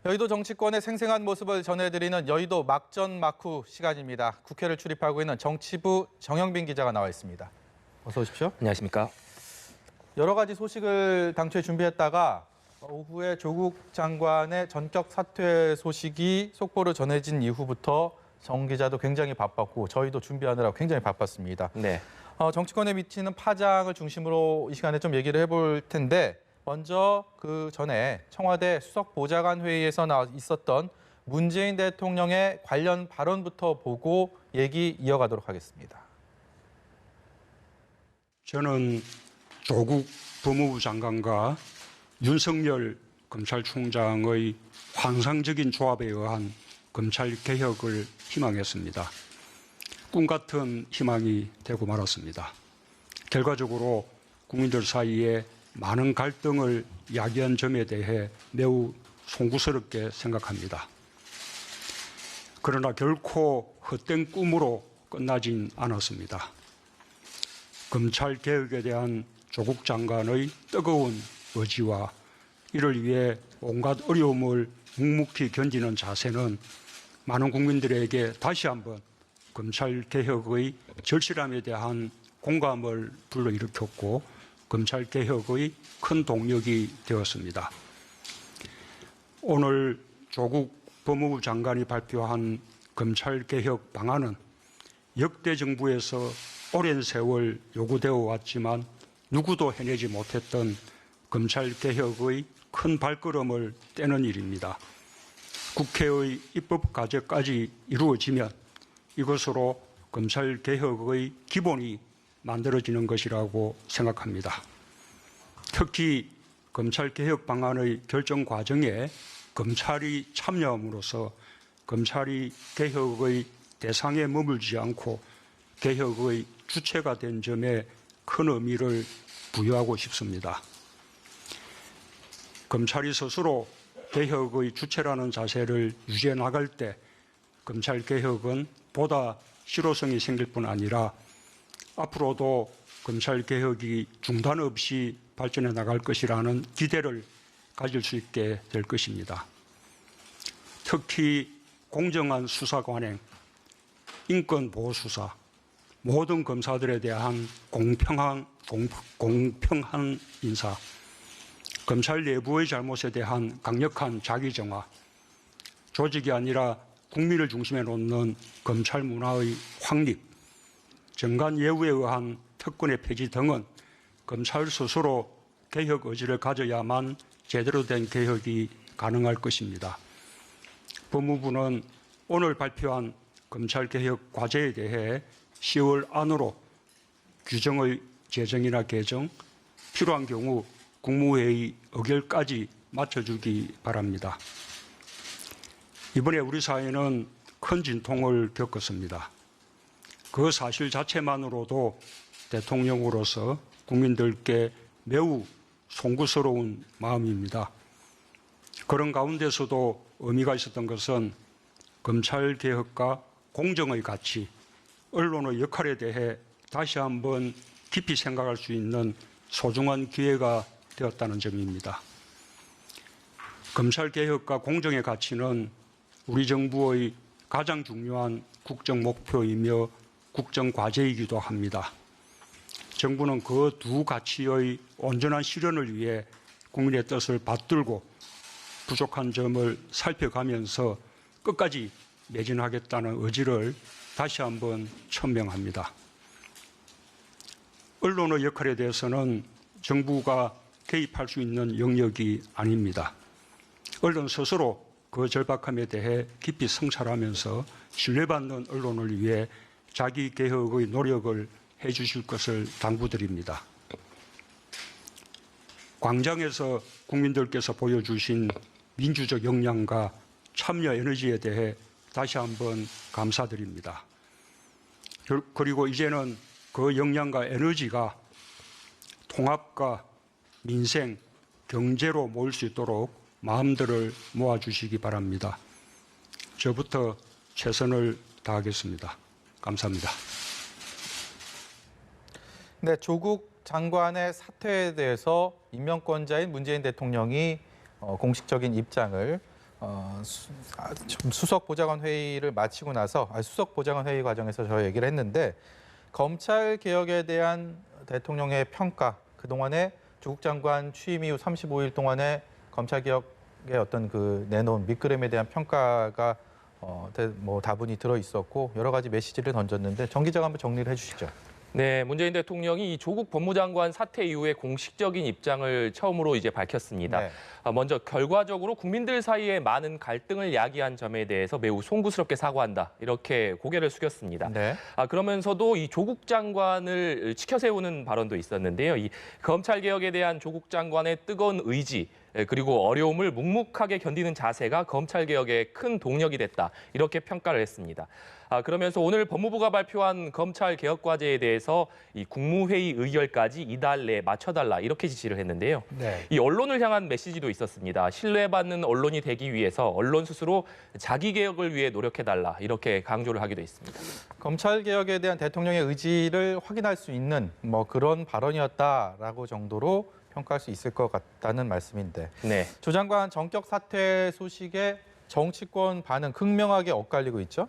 여의도 정치권의 생생한 모습을 전해드리는 여의도 막전막후 시간입니다. 국회를 출입하고 있는 정치부 정영빈 기자가 나와 있습니다. 어서 오십시오. 안녕하십니까. 여러 가지 소식을 당초에 준비했다가 오후에 조국 장관의 전격 사퇴 소식이 속보로 전해진 이후부터 정 기자도 굉장히 바빴고 저희도 준비하느라 굉장히 바빴습니다. 네. 정치권에 미치는 파장을 중심으로 이 시간에 좀 얘기를 해볼 텐데 먼저 그 전에 청와대 수석보좌관 회의에서 있었던 문재인 대통령의 관련 발언부터 보고 얘기 이어가도록 하겠습니다. 저는 조국 법무부 장관과 윤석열 검찰총장의 환상적인 조합에 의한 검찰개혁을 희망했습니다. 꿈 같은 희망이 되고 말았습니다. 결과적으로 국민들 사이에 많은 갈등을 야기한 점에 대해 매우 송구스럽게 생각합니다. 그러나 결코 헛된 꿈으로 끝나진 않았습니다. 검찰개혁에 대한 조국 장관의 뜨거운 의지와 이를 위해 온갖 어려움을 묵묵히 견디는 자세는 많은 국민들에게 다시 한번 검찰개혁의 절실함에 대한 공감을 불러일으켰고 검찰개혁의 큰 동력이 되었습니다. 오늘 조국 법무부 장관이 발표한 검찰개혁 방안은 역대 정부에서 오랜 세월 요구되어 왔지만 누구도 해내지 못했던 검찰개혁의 큰 발걸음을 떼는 일입니다. 국회의 입법 과제까지 이루어지면 이것으로 검찰개혁의 기본이 만들어지는 것이라고 생각합니다. 특히 검찰개혁 방안의 결정 과정에 검찰이 참여함으로써 검찰이 개혁의 대상에 머물지 않고 개혁의 주체가 된 점에 큰 의미를 부여하고 싶습니다. 검찰이 스스로 개혁의 주체라는 자세를 유지해 나갈 때 검찰개혁은 보다 실효성이 생길 뿐 아니라 앞으로도 검찰개혁이 중단 없이 발전해 나갈 것이라는 기대를 가질 수 있게 될 것입니다. 특히 공정한 수사 관행, 인권보호 수사, 모든 검사들에 대한 공평한 인사, 검찰 내부의 잘못에 대한 강력한 자기정화, 조직이 아니라 국민을 중심에 놓는 검찰 문화의 확립, 정관 예우에 의한 특권의 폐지 등은 검찰 스스로 개혁 의지를 가져야만 제대로 된 개혁이 가능할 것입니다. 법무부는 오늘 발표한 검찰개혁 과제에 대해 10월 안으로 규정의 제정이나 개정, 필요한 경우 국무회의 의결까지 맞춰주기 바랍니다. 이번에 우리 사회는 큰 진통을 겪었습니다. 그 사실 자체만으로도 대통령으로서 국민들께 매우 송구스러운 마음입니다. 그런 가운데서도 의미가 있었던 것은 검찰개혁과 공정의 가치, 언론의 역할에 대해 다시 한번 깊이 생각할 수 있는 소중한 기회가 되었다는 점입니다. 검찰개혁과 공정의 가치는 우리 정부의 가장 중요한 국정 목표이며 국정 과제이기도 합니다. 정부는 그 두 가치의 온전한 실현을 위해 국민의 뜻을 받들고 부족한 점을 살펴가면서 끝까지 매진하겠다는 의지를 다시 한번 천명합니다. 언론의 역할에 대해서는 정부가 개입할 수 있는 영역이 아닙니다. 언론 스스로 그 절박함에 대해 깊이 성찰하면서 신뢰받는 언론을 위해 자기 개혁의 노력을 해주실 것을 당부드립니다. 광장에서 국민들께서 보여주신 민주적 역량과 참여 에너지에 대해 다시 한번 감사드립니다. 그리고 이제는 그 역량과 에너지가 통합과 민생, 경제로 모일 수 있도록 마음들을 모아주시기 바랍니다. 저부터 최선을 다하겠습니다. 감사합니다. 네, 조국 장관의 사퇴에 대해서 임명권자인 문재인 대통령이 공식적인 입장을 좀 수석 보좌관 회의를 마치고 나서 수석 보좌관 회의 과정에서 저 얘기를 했는데 검찰 개혁에 대한 대통령의 평가, 그동안에 조국 장관 취임 이후 35일 동안에 검찰 개혁의 어떤 그 내놓은 밑그림에 대한 평가가 다분히 들어 있었고 여러 가지 메시지를 던졌는데 정 기자가 한번 정리를 해주시죠. 네, 문재인 대통령이 이 조국 법무장관 사퇴 이후에 공식적인 입장을 처음으로 이제 밝혔습니다. 네. 먼저 결과적으로 국민들 사이에 많은 갈등을 야기한 점에 대해서 매우 송구스럽게 사과한다. 이렇게 고개를 숙였습니다. 네. 그러면서도 이 조국 장관을 치켜세우는 발언도 있었는데요. 이 검찰 개혁에 대한 조국 장관의 뜨거운 의지, 그리고 어려움을 묵묵하게 견디는 자세가 검찰 개혁의 큰 동력이 됐다. 이렇게 평가를 했습니다. 그러면서 오늘 법무부가 발표한 검찰 개혁 과제에 대해서 이 국무회의 의결까지 이달 내에 맞춰달라 이렇게 지시를 했는데요. 네. 이 언론을 향한 메시지도 있었습니다. 신뢰받는 언론이 되기 위해서 언론 스스로 자기 개혁을 위해 노력해달라 이렇게 강조를 하기도 했습니다. 검찰 개혁에 대한 대통령의 의지를 확인할 수 있는 그런 발언이었다라고 정도로 평가할 수 있을 것 같다는 말씀인데 네. 조 장관 전격 사퇴 소식에 정치권 반응 극명하게 엇갈리고 있죠?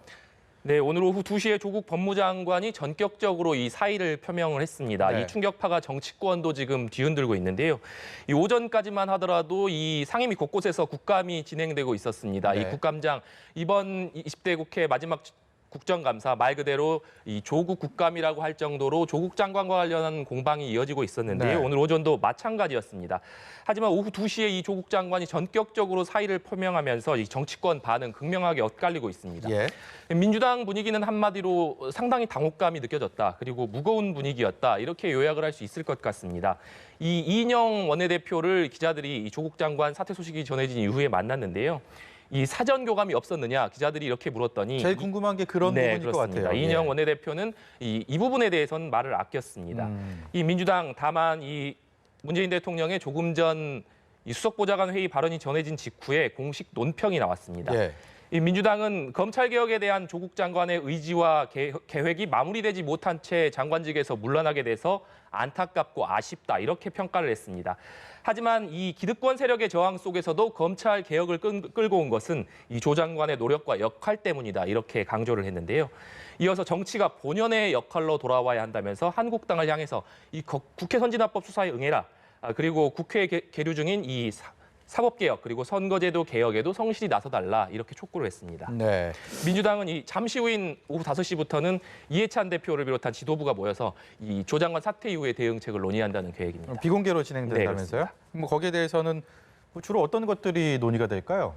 네, 오늘 오후 2시에 조국 법무장관이 전격적으로 이 사의를 표명을 했습니다. 네. 이 충격파가 정치권도 지금 뒤흔들고 있는데요. 이 오전까지만 하더라도 이 상임위 곳곳에서 국감이 진행되고 있었습니다. 네. 이 국감장 이번 20대 국회 마지막 국정감사 말 그대로 이 조국 국감이라고 할 정도로 조국 장관과 관련한 공방이 이어지고 있었는데요. 네. 오늘 오전도 마찬가지였습니다. 하지만 오후 2시에 이 조국 장관이 전격적으로 사의를 표명하면서 이 정치권 반응 극명하게 엇갈리고 있습니다. 예. 민주당 분위기는 한마디로 상당히 당혹감이 느껴졌다. 그리고 무거운 분위기였다. 이렇게 요약을 할 수 있을 것 같습니다. 이 이인영 원내대표를 기자들이 이 조국 장관 사퇴 소식이 전해진 이후에 만났는데요. 이 사전 교감이 없었느냐 기자들이 이렇게 물었더니 제일 궁금한 게 그런 네, 부분일 그렇습니다. 것 같아요. 이인영 예. 원내대표는 이 부분에 대해서는 말을 아꼈습니다. 이 민주당 다만 이 문재인 대통령의 조금 전 이 수석보좌관 회의 발언이 전해진 직후에 공식 논평이 나왔습니다. 예. 이 민주당은 검찰 개혁에 대한 조국 장관의 의지와 계획이 마무리되지 못한 채 장관직에서 물러나게 돼서 안타깝고 아쉽다 이렇게 평가를 했습니다. 하지만 이 기득권 세력의 저항 속에서도 검찰 개혁을 끌고 온 것은 이 조 장관의 노력과 역할 때문이다 이렇게 강조를 했는데요. 이어서 정치가 본연의 역할로 돌아와야 한다면서 한국당을 향해서 이 국회 선진화법 수사에 응해라. 그리고 국회에 계류 중인 이 사법개혁 그리고 선거제도 개혁에도 성실히 나서달라 이렇게 촉구를 했습니다. 네. 민주당은 이 잠시 후인 오후 5시부터는 이해찬 대표를 비롯한 지도부가 모여서 이 조 장관 사퇴 이후의 대응책을 논의한다는 계획입니다. 비공개로 진행된다면서요? 네, 거기에 대해서는 주로 어떤 것들이 논의가 될까요?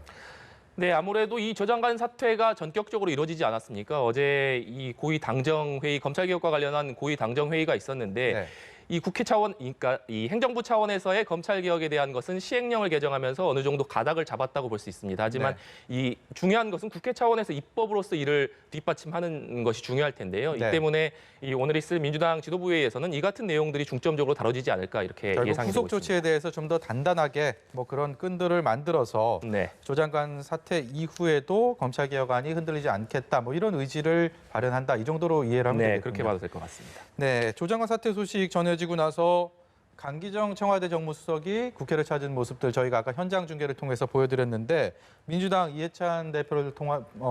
네, 아무래도 이 조 장관 사퇴가 전격적으로 이루어지지 않았습니까? 어제 이 고위 당정 회의, 검찰 개혁과 관련한 고위 당정 회의가 있었는데 네. 이 국회 차원, 그러니까 이 행정부 차원에서의 검찰 개혁에 대한 것은 시행령을 개정하면서 어느 정도 가닥을 잡았다고 볼 수 있습니다. 하지만 이 중요한 것은 국회 차원에서 입법으로서 이를 뒷받침하는 것이 중요할 텐데요. 네. 이 때문에 이 오늘 있을 민주당 지도부회의에서는 이 같은 내용들이 중점적으로 다뤄지지 않을까 이렇게 결국 예상이 되고 후속 있습니다. 조치에 대해서 좀 더 단단하게 그런 끈들을 만들어서 네. 조 장관 사퇴 이후에도 검찰 개혁안이 흔들리지 않겠다 이런 의지를 발현한다 이 정도로 이해를 하면 네, 되겠군요. 그렇게 봐도 될 것 같습니다. 네, 조 장관 사퇴 소식 전해지고 나서 강기정 청와대 정무수석이 국회를 찾은 모습들 저희가 아까 현장 중계를 통해서 보여드렸는데 민주당 이해찬 대표를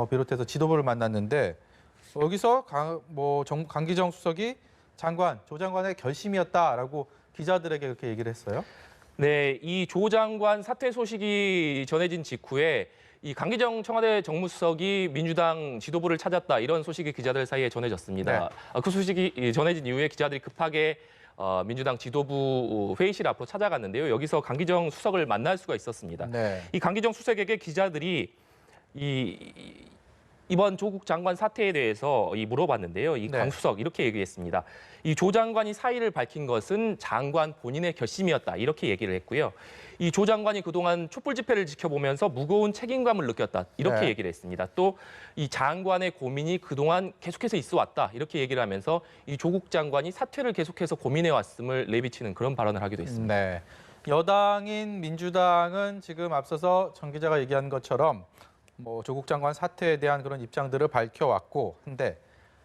비롯해서 지도부를 만났는데 여기서 강기정 수석이 조 장관의 결심이었다라고 기자들에게 그렇게 얘기를 했어요. 네, 이 조 장관 사퇴 소식이 전해진 직후에 이 강기정 청와대 정무수석이 민주당 지도부를 찾았다 이런 소식이 기자들 사이에 전해졌습니다. 네. 그 소식이 전해진 이후에 기자들이 급하게 민주당 지도부 회의실 앞으로 찾아갔는데요. 여기서 강기정 수석을 만날 수가 있었습니다. 네. 이 강기정 수석에게 기자들이 이번 조국 장관 사퇴에 대해서 물어봤는데요. 이 네. 강 수석 이렇게 얘기했습니다. 이 조 장관이 사의를 밝힌 것은 장관 본인의 결심이었다 이렇게 얘기를 했고요. 이 조 장관이 그동안 촛불 집회를 지켜보면서 무거운 책임감을 느꼈다 이렇게 네. 얘기를 했습니다. 또 이 장관의 고민이 그동안 계속해서 있어 왔다 이렇게 얘기를 하면서 이 조국 장관이 사퇴를 계속해서 고민해 왔음을 내비치는 그런 발언을 하기도 했습니다. 네. 여당인 민주당은 지금 앞서서 정 기자가 얘기한 것처럼 조국 장관 사퇴에 대한 그런 입장들을 밝혀왔고 한데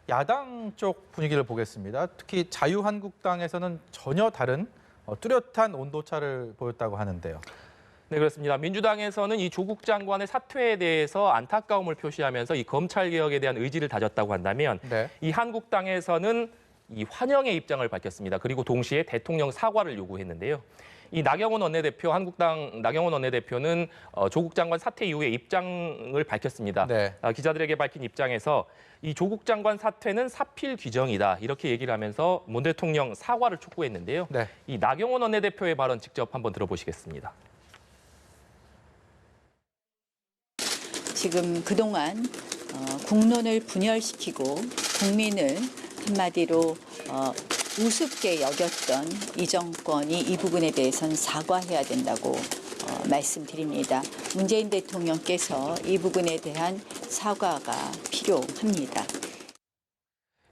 야당 쪽 분위기를 보겠습니다. 특히 자유한국당에서는 전혀 다른 뚜렷한 온도차를 보였다고 하는데요. 네, 그렇습니다. 민주당에서는 이 조국 장관의 사퇴에 대해서 안타까움을 표시하면서 이 검찰 개혁에 대한 의지를 다졌다고 한다면 네. 이 한국당에서는 이 환영의 입장을 밝혔습니다. 그리고 동시에 대통령 사과를 요구했는데요. 이 나경원 원내대표, 한국당 나경원 원내대표는 조국 장관 사퇴 이후에 입장을 밝혔습니다. 네. 기자들에게 밝힌 입장에서 이 조국 장관 사퇴는 사필 규정이다 이렇게 얘기를 하면서 문 대통령 사과를 촉구했는데요. 네. 이 나경원 원내대표의 발언 직접 한번 들어보시겠습니다. 지금 그동안 국론을 분열시키고 국민을 한마디로 우습게 여겼던 이 정권이 이 부분에 대해서는 사과해야 된다고 말씀드립니다. 문재인 대통령께서 이 부분에 대한 사과가 필요합니다.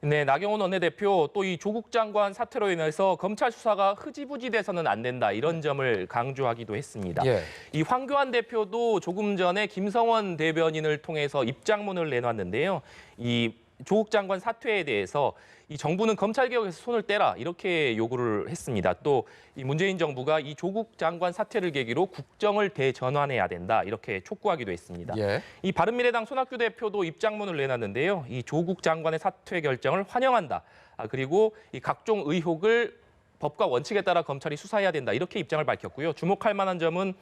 네, 나경원 원내대표 또 이 조국 장관 사퇴로 인해서 검찰 수사가 흐지부지 돼서는 안 된다 이런 점을 강조하기도 했습니다. 예. 이 황교안 대표도 조금 전에 김성원 대변인을 통해서 입장문을 내놨는데요. 이 조국 장관 사퇴에 대해서 이 정부는 검찰 개혁에서 손을 떼라 이렇게 요구를 했습니다. 또 이 문재인 정부가 이 조국 장관 사퇴를 계기로 국정을 대전환해야 된다 이렇게 촉구하기도 했습니다. 예. 이 바른미래당 손학규 대표도 입장문을 내놨는데요. 이 조국 장관의 사퇴 결정을 환영한다. 그리고 이 각종 의혹을 법과 원칙에 따라 검찰이 수사해야 된다 이렇게 입장을 밝혔고요. 주목할 만한 점은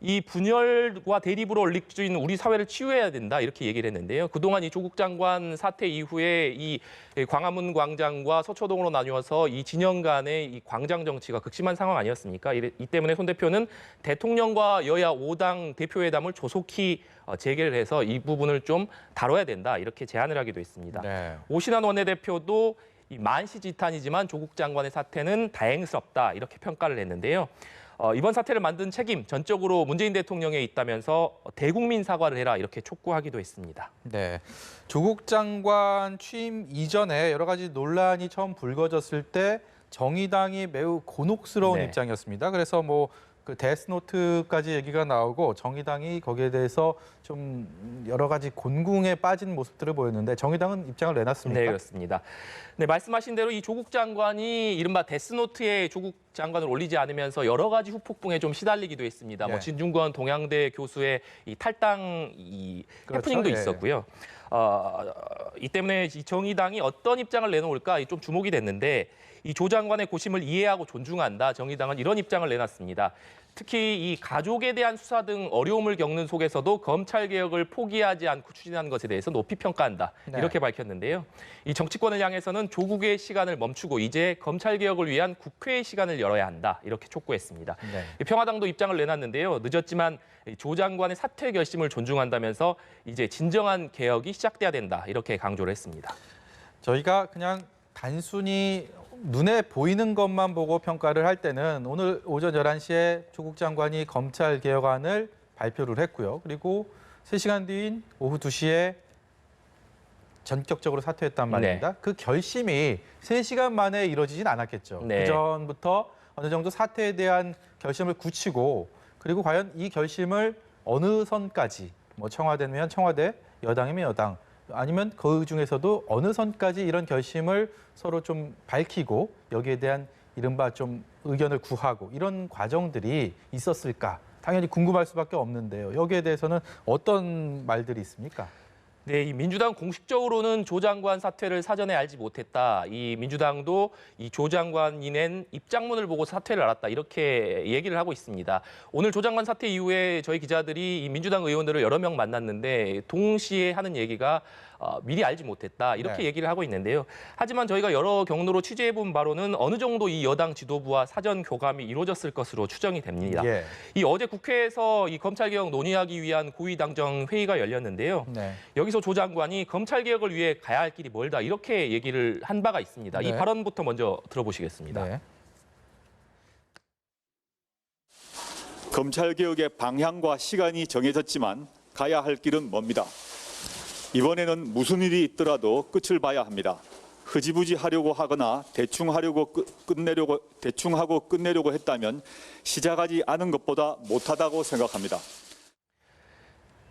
이 분열과 대립으로 얽힌 우리 사회를 치유해야 된다 이렇게 얘기를 했는데요. 그동안 이 조국 장관 사퇴 이후에 이 광화문 광장과 서초동으로 나뉘어서 이 진영 간의 이 광장 정치가 극심한 상황 아니었습니까? 이 때문에 손 대표는 대통령과 여야 5당 대표회담을 조속히 재개를 해서 이 부분을 좀 다뤄야 된다 이렇게 제안을 하기도 했습니다. 네. 오신환 원내대표도 이 만시지탄이지만 조국 장관의 사퇴는 다행스럽다 이렇게 평가를 했는데요. 이번 사태를 만든 책임 전적으로 문재인 대통령에 있다면서 대국민 사과를 해라 이렇게 촉구하기도 했습니다. 네. 조국 장관 취임 이전에 여러 가지 논란이 처음 불거졌을 때 정의당이 매우 곤혹스러운 네. 입장이었습니다. 그래서 뭐 그 데스노트까지 얘기가 나오고 정의당이 거기에 대해서 좀 여러 가지 곤궁에 빠진 모습들을 보였는데 정의당은 입장을 내놨습니까? 네, 그렇습니다. 네, 말씀하신 대로 이 조국 장관이 이른바 데스노트에 조국 장관을 올리지 않으면서 여러 가지 후폭풍에 좀 시달리기도 했습니다. 예. 뭐 진중권 동양대 교수의 이 탈당 그렇죠. 해프닝도 예. 있었고요. 이 때문에 이 정의당이 어떤 입장을 내놓을까 좀 주목이 됐는데 이 조 장관의 고심을 이해하고 존중한다. 정의당은 이런 입장을 내놨습니다. 특히 이 가족에 대한 수사 등 어려움을 겪는 속에서도 검찰 개혁을 포기하지 않고 추진하는 것에 대해서 높이 평가한다. 네. 이렇게 밝혔는데요. 이 정치권을 향해서는 조국의 시간을 멈추고 이제 검찰 개혁을 위한 국회의 시간을 열어야 한다. 이렇게 촉구했습니다. 네. 평화당도 입장을 내놨는데요. 늦었지만 조 장관의 사퇴 결심을 존중한다면서 이제 진정한 개혁이 시작돼야 된다. 이렇게 강조를 했습니다. 저희가 그냥 단순히 눈에 보이는 것만 보고 평가를 할 때는 오늘 오전 11시에 조국 장관이 검찰 개혁안을 발표를 했고요. 그리고 3시간 뒤인 오후 2시에 전격적으로 사퇴했단 말입니다. 네. 그 결심이 3시간 만에 이루어지진 않았겠죠. 네. 그전부터 어느 정도 사퇴에 대한 결심을 굳히고 그리고 과연 이 결심을 어느 선까지 뭐 청와대면 청와대, 여당이면 여당 아니면 그 중에서도 어느 선까지 이런 결심을 서로 좀 밝히고 여기에 대한 이른바 좀 의견을 구하고 이런 과정들이 있었을까? 당연히 궁금할 수밖에 없는데요. 여기에 대해서는 어떤 말들이 있습니까? 네, 이 민주당 공식적으로는 조 장관 사퇴를 사전에 알지 못했다. 이 민주당도 이 조 장관이 낸 입장문을 보고 사퇴를 알았다. 이렇게 얘기를 하고 있습니다. 오늘 조 장관 사퇴 이후에 저희 기자들이 이 민주당 의원들을 여러 명 만났는데 동시에 하는 얘기가 미리 알지 못했다. 이렇게 네. 얘기를 하고 있는데요. 하지만 저희가 여러 경로로 취재해본 바로는 어느 정도 이 여당 지도부와 사전 교감이 이루어졌을 것으로 추정이 됩니다. 예. 이 어제 국회에서 이 검찰개혁 논의하기 위한 고위당정 회의가 열렸는데요. 네. 여기서 조 장관이 검찰 개혁을 위해 가야 할 길이 멀다 이렇게 얘기를 한 바가 있습니다. 이 네. 발언부터 먼저 들어보시겠습니다. 네. 검찰개혁의 방향과 시간이 정해졌지만 가야 할 길은 멉니다. 이번에는 무슨 일이 있더라도 끝을 봐야 합니다. 흐지부지 하려고 하거나 대충 하고 끝내려고 했다면 시작하지 않은 것보다 못하다고 생각합니다.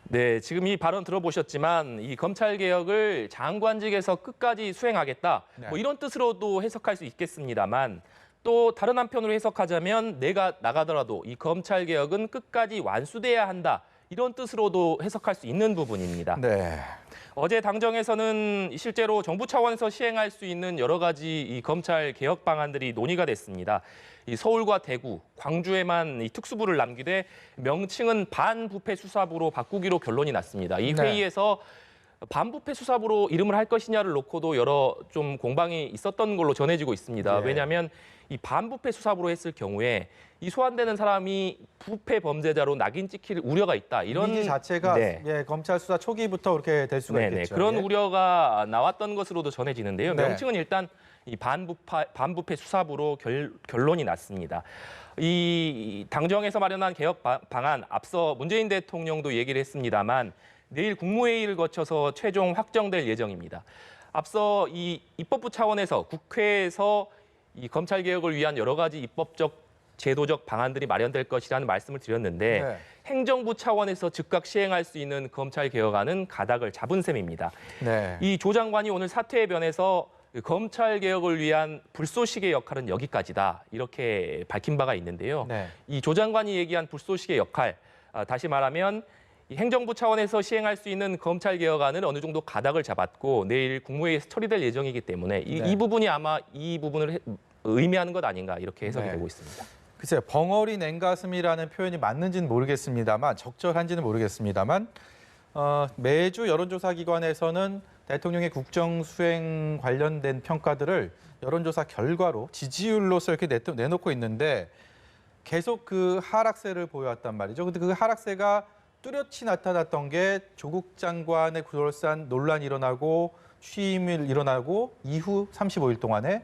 네, 지금 이 발언 들어보셨지만 이 검찰 개혁을 장관직에서 끝까지 수행하겠다. 네. 뭐 이런 뜻으로도 해석할 수 있겠습니다만 또 다른 한편으로 해석하자면 내가 나가더라도 이 검찰 개혁은 끝까지 완수돼야 한다. 이런 뜻으로도 해석할 수 있는 부분입니다. 네. 어제 당정에서는 실제로 정부 차원에서 시행할 수 있는 여러 가지 이 검찰 개혁 방안들이 논의가 됐습니다. 이 서울과 대구, 광주에만 이 특수부를 남기되 명칭은 반부패 수사부로 바꾸기로 결론이 났습니다. 이 네. 회의에서 반부패 수사부로 이름을 할 것이냐를 놓고도 여러 좀 공방이 있었던 걸로 전해지고 있습니다. 네. 왜냐하면 이 반부패 수사부로 했을 경우에 이 소환되는 사람이 부패 범죄자로 낙인 찍힐 우려가 있다. 이런 이미지 자체가 네. 예, 검찰 수사 초기부터 그렇게 될 수가 네네, 있겠죠. 그런 예. 우려가 나왔던 것으로도 전해지는데요. 네. 명칭은 일단 이 반부패 수사부로 결론이 났습니다. 이 당정에서 마련한 개혁 방안 앞서 문재인 대통령도 얘기를 했습니다만 내일 국무회의를 거쳐서 최종 확정될 예정입니다. 앞서 이 입법부 차원에서 국회에서 이 검찰 개혁을 위한 여러 가지 입법적 제도적 방안들이 마련될 것이라는 말씀을 드렸는데 네. 행정부 차원에서 즉각 시행할 수 있는 검찰 개혁안은 가닥을 잡은 셈입니다. 네. 이 조 장관이 오늘 사퇴의 변에서 검찰 개혁을 위한 불쏘시개 역할은 여기까지다 이렇게 밝힌 바가 있는데요. 네. 이 조 장관이 얘기한 불쏘시개 역할, 다시 말하면 이 행정부 차원에서 시행할 수 있는 검찰 개혁안을 어느 정도 가닥을 잡았고 내일 국무회의에서 처리될 예정이기 때문에 네. 이 부분이 아마 이 부분을 의미하는 것 아닌가 이렇게 해석이 네. 되고 있습니다. 글쎄요, 벙어리 냉가슴이라는 표현이 맞는지는 모르겠습니다만 적절한지는 모르겠습니다만 매주 여론조사 기관에서는 대통령의 국정 수행 관련된 평가들을 여론조사 결과로 지지율로서 이렇게 내놓고 있는데 계속 그 하락세를 보여왔단 말이죠. 근데 그 하락세가 뚜렷이 나타났던 게 조국 장관의 둘러싼 논란이 일어나고 취임일 일어나고 이후 35일 동안에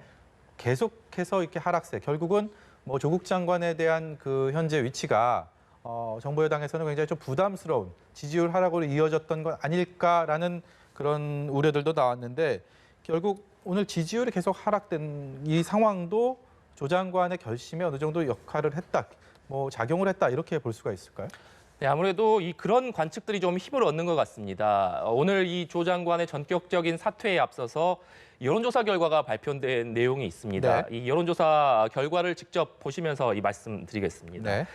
계속해서 이렇게 하락세. 결국은 뭐 조국 장관에 대한 그 현재 위치가 정부 여당에서는 굉장히 좀 부담스러운 지지율 하락으로 이어졌던 건 아닐까라는 그런 우려들도 나왔는데 결국 오늘 지지율이 계속 하락된 이 상황도 조 장관의 결심에 어느 정도 역할을 했다, 뭐 작용을 했다 이렇게 볼 수가 있을까요? 네, 아무래도 그런 관측들이 좀 힘을 얻는 것 같습니다. 오늘 이 조 장관의 전격적인 사퇴에 앞서서 여론조사 결과가 발표된 내용이 있습니다. 네. 이 여론조사 결과를 직접 보시면서 이 말씀드리겠습니다. 네.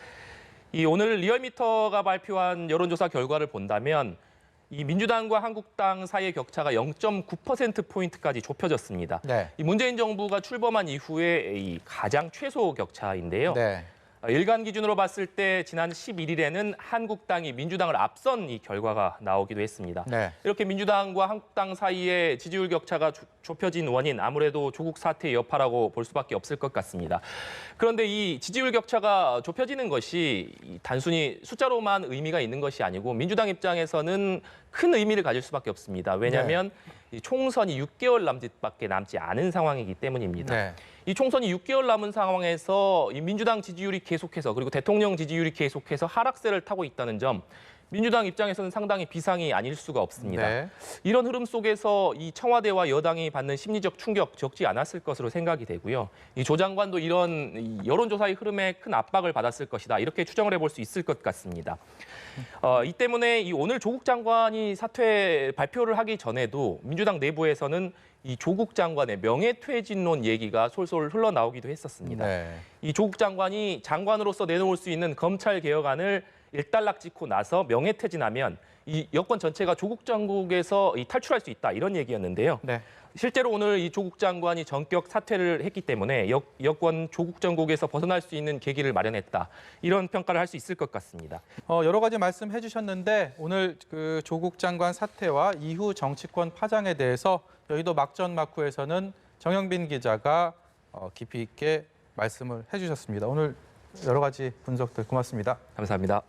이 오늘 리얼미터가 발표한 여론조사 결과를 본다면 이 민주당과 한국당 사이의 격차가 0.9%포인트까지 좁혀졌습니다. 네. 이 문재인 정부가 출범한 이후에 이 가장 최소 격차인데요. 네. 일간 기준으로 봤을 때 지난 11일에는 한국당이 민주당을 앞선 이 결과가 나오기도 했습니다. 네. 이렇게 민주당과 한국당 사이의 지지율 격차가 좁혀진 원인 아무래도 조국 사태의 여파라고 볼 수밖에 없을 것 같습니다. 그런데 이 지지율 격차가 좁혀지는 것이 단순히 숫자로만 의미가 있는 것이 아니고 민주당 입장에서는 큰 의미를 가질 수밖에 없습니다. 왜냐하면 이 총선이 6개월 남짓밖에 남지 않은 상황이기 때문입니다. 네. 이 총선이 6개월 남은 상황에서 이 민주당 지지율이 계속해서 그리고 대통령 지지율이 계속해서 하락세를 타고 있다는 점 민주당 입장에서는 상당히 비상이 아닐 수가 없습니다. 네. 이런 흐름 속에서 이 청와대와 여당이 받는 심리적 충격 적지 않았을 것으로 생각이 되고요. 이 조 장관도 이런 여론조사의 흐름에 큰 압박을 받았을 것이다. 이렇게 추정을 해볼 수 있을 것 같습니다. 이 때문에 오늘 조국 장관이 사퇴 발표를 하기 전에도 민주당 내부에서는 이 조국 장관의 명예퇴진론 얘기가 솔솔 흘러나오기도 했었습니다. 네. 이 조국 장관이 장관으로서 내놓을 수 있는 검찰 개혁안을 일단락 찍고 나서 명예퇴진하면 이 여권 전체가 조국 정국에서 탈출할 수 있다 이런 얘기였는데요. 네. 실제로 오늘 이 조국 장관이 전격 사퇴를 했기 때문에 여권 조국 정국에서 벗어날 수 있는 계기를 마련했다 이런 평가를 할 수 있을 것 같습니다. 여러 가지 말씀해 주셨는데 오늘 그 조국 장관 사퇴와 이후 정치권 파장에 대해서 여의도 막전막후에서는 정영빈 기자가 깊이 있게 말씀을 해주셨습니다. 오늘 여러 가지 분석들 고맙습니다. 감사합니다.